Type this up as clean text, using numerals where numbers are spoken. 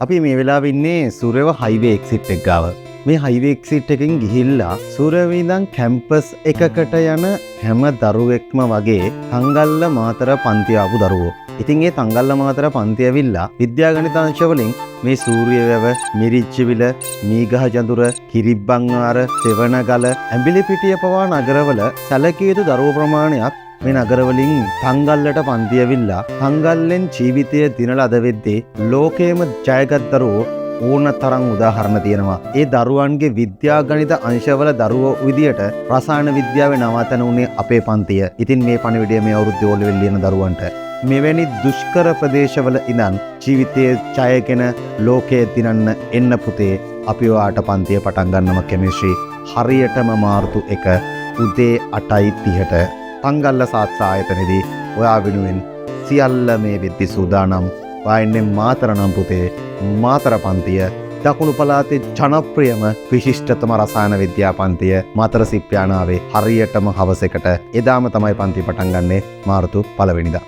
අපි මේ වෙලාවේ ඉන්නේ සූර්යව හයිවේ එක්සිට් එක ගාව. මේ හයිවේ එක්සිට් එකෙන් ගිහිල්ලා සූර්යව ඉඳන් කැම්පස් එකකට යන හැම දරුවෙක්ම වගේ තංගල්ල මාතර පන්ති ආපු දරුවෝ. ඉතින් ඒ තංගල්ල මාතර පන්ති ඇවිල්ලා විද්‍යාගණිත අංශ වලින් මේ සූර්යවැව, මිරිච්චවිල, මීගහ ජඳුර, කිරිබ්බන්ආර, සෙවණගල, ඇඹිලිපිටිය පවා නගරවල සැලකිය යුතු දරුවෝ ප්‍රමාණයක් මේ නගරවලින් තංගල්ලට පන්ති ඇවිල්ලා තංගල්ලෙන් ජීවිතය දිනලා අද වෙද්දී ලෝකයේම ජයගත් දරුවෝ ඕන තරම් උදාහරණ තියෙනවා. ඒ දරුවන්ගේ විද්‍යාගණිත අංශවල දරුවෝ විදියට රසායන විද්‍යාවේ නවාතැන උනේ අපේ පන්තිය. ඉතින් මේ පණිවිඩය මේ අවුරුද්දේ ඕලෙවල් ලියන දරුවන්ට මෙවැනි දුෂ්කර ප්‍රදේශවල ඉඳන් ජීවිතයේ ජයගෙන ලෝකයේ දිනන්න එන්න පුතේ අපි ඔයාට පන්තිය පටන් ගන්නවා කෙමිස්ට්‍රි. හරියටම මාර්තු 1 උදේ 8:30ට තංගල්ල සාත්‍ර ආයතනයේදී ඔයා වෙනුවෙන් සියල්ල මේ වෙද්දි සූදානම්. ඔයා මාතර නම් පුතේ මාතර පන්තිය දකුණු පළාතේ ජනප්‍රියම විශිෂ්ටතම රසායන විද්‍යා පන්තිය මාතර සිප්‍යානාවේ හරියටම හවස එකට එදාම තමයි පන්ති පටන් ගන්නේ මාර්තු 1 වෙනිදා.